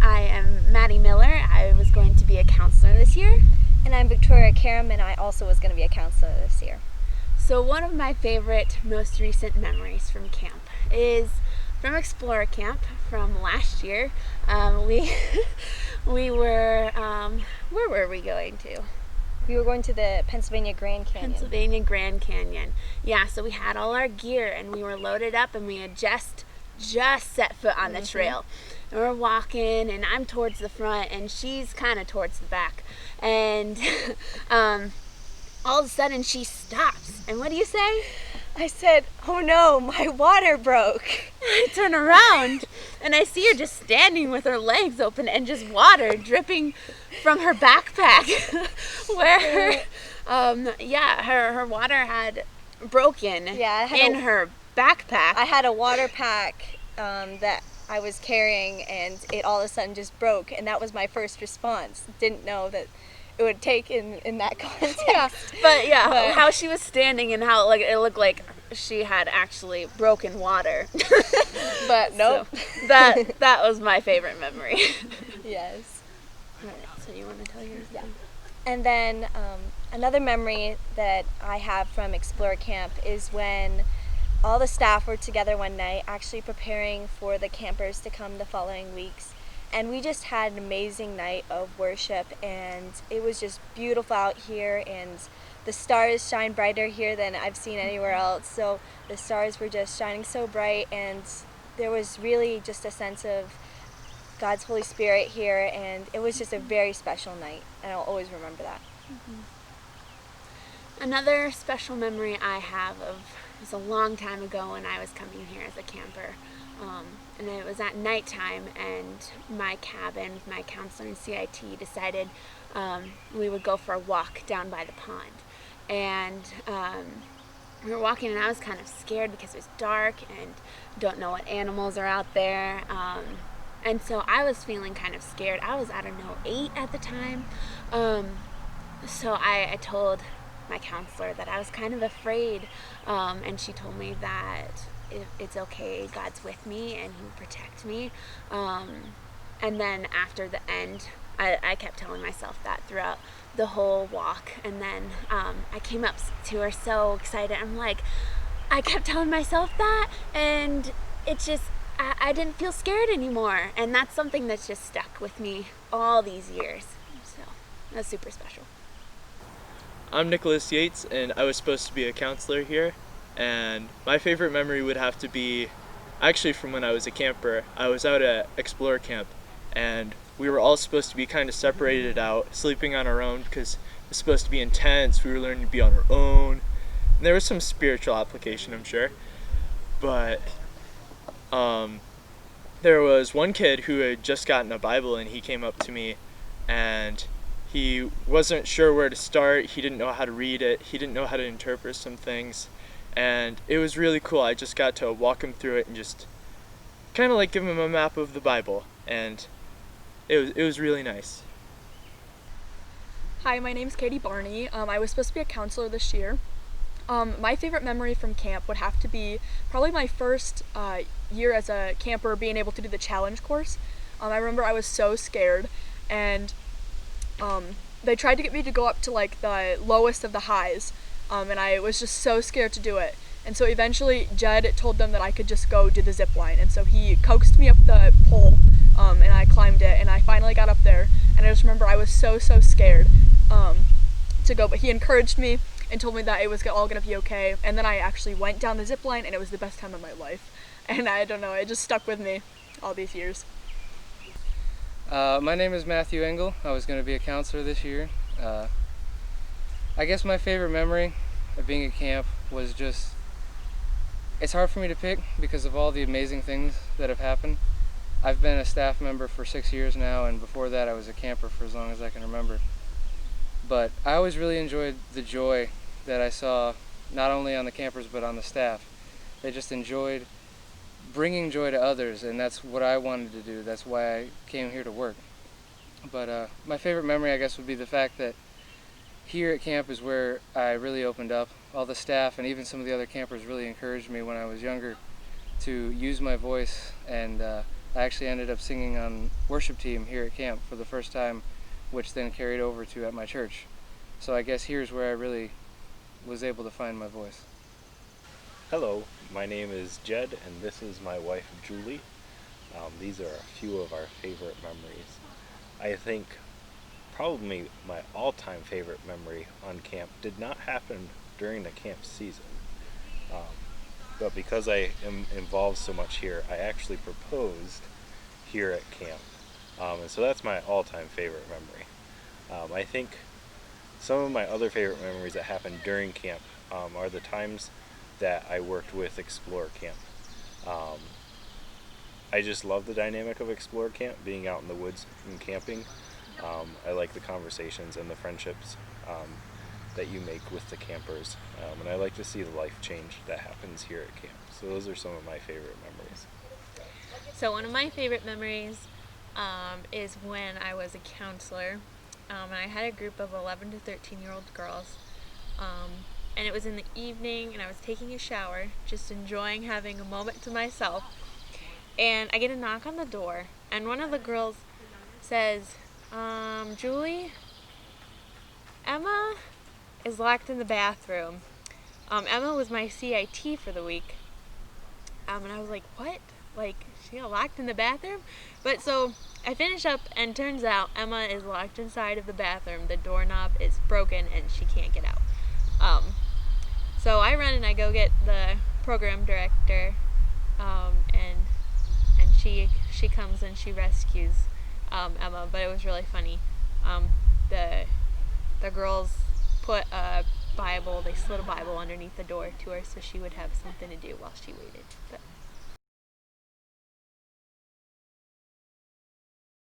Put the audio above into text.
I am Maddie Miller. I was going to be a counselor this year. And I'm Victoria Karam, and I also was going to be a counselor this year. So one of my favorite, most recent memories from camp is from Explorer Camp from last year. We were, where were we going to? We were going to the Pennsylvania Grand Canyon. Pennsylvania Grand Canyon. Yeah, so we had all our gear and we were loaded up and we had just set foot on the trail. And we're walking and I'm towards the front and she's kind of towards the back. And all of a sudden she stops. And what do you say? I said, "Oh no, my water broke." I turn around and I see her just standing with her legs open and just water dripping from her backpack where her water had broken in her backpack. I had a water pack that I was carrying and it all of a sudden just broke, and that was my first response. Didn't know that it would take in that context. But how she was standing and how it looked like she had actually broken water. But nope. So that was my favorite memory. Yes. All right, so you want to tell yours? Yeah. And then another memory that I have from Explorer Camp is when all the staff were together one night actually preparing for the campers to come the following weeks. And we just had an amazing night of worship, and it was just beautiful out here, and the stars shine brighter here than I've seen anywhere else. So the stars were just shining so bright, and there was really just a sense of God's Holy Spirit here, and it was just a very special night, and I'll always remember that. Another special memory I have was a long time ago when I was coming here as a camper. And it was at nighttime, and my cabin, my counselor and CIT decided we would go for a walk down by the pond. And we were walking, and I was kind of scared because it was dark and don't know what animals are out there. And so I was feeling kind of scared. I was, 8 at the time. So I told my counselor that I was kind of afraid, and she told me that it's okay, God's with me and he will protect me. And then after the end, I kept telling myself that throughout the whole walk. And then I came up to her so excited. I'm like, I kept telling myself that, and it just, I didn't feel scared anymore. And that's something that's just stuck with me all these years. So that's super special. I'm Nicholas Yates, and I was supposed to be a counselor here. And my favorite memory would have to be actually from when I was a camper. I was out at Explorer Camp, and we were all supposed to be kind of separated out, sleeping on our own because it was supposed to be intense. We were learning to be on our own. And there was some spiritual application, I'm sure. But there was one kid who had just gotten a Bible, and he came up to me, and he wasn't sure where to start. He didn't know how to read it. He didn't know how to interpret some things. And it was really cool. I just got to walk him through it and just kind of like give him a map of the Bible. And it was really nice. Hi, my name's Katie Barney. I was supposed to be a counselor this year. My favorite memory from camp would have to be probably my first year as a camper being able to do the challenge course. I remember I was so scared, and they tried to get me to go up to like the lowest of the highs. And I was just so scared to do it. And so eventually Jed told them that I could just go do the zip line. And so he coaxed me up the pole, and I climbed it, and I finally got up there. And I just remember I was so scared to go, but he encouraged me and told me that it was all gonna be okay. And then I actually went down the zip line, and it was the best time of my life. And I don't know, it just stuck with me all these years. My name is Matthew Engel. I was going to be a counselor this year. I guess my favorite memory of being at camp was just, it's hard for me to pick because of all the amazing things that have happened. I've been a staff member for 6 years now, and before that I was a camper for as long as I can remember. But I always really enjoyed the joy that I saw, not only on the campers but on the staff. They just enjoyed bringing joy to others, and that's what I wanted to do. That's why I came here to work. But my favorite memory, I guess, would be the fact that here at camp is where I really opened up. All the staff and even some of the other campers really encouraged me when I was younger to use my voice and I actually ended up singing on worship team here at camp for the first time, which then carried over to at my church. So I guess here's where I really was able to find my voice. Hello, my name is Jed, and this is my wife Julie. These are a few of our favorite memories. I think probably my all-time favorite memory on camp did not happen during the camp season. Um, but because I am involved so much here, I actually proposed here at camp. And so that's my all-time favorite memory. I think some of my other favorite memories that happened during camp are the times that I worked with Explore Camp. Um, I just love the dynamic of Explore Camp, being out in the woods and camping. I like the conversations and the friendships that you make with the campers, and I like to see the life change that happens here at camp. So those are some of my favorite memories. So one of my favorite memories is when I was a counselor, and I had a group of 11 to 13-year-old girls, and it was in the evening, and I was taking a shower, just enjoying having a moment to myself, and I get a knock on the door, and one of the girls says, Julie, Emma is locked in the bathroom. Emma was my CIT for the week. And I was like, what? Like, she got locked in the bathroom? But so I finish up, and turns out Emma is locked inside of the bathroom. The doorknob is broken, and she can't get out. So I run and I go get the program director, and she comes and she rescues Emma. But it was really funny. The girls put a Bible, they slid a Bible underneath the door to her so she would have something to do while she waited. But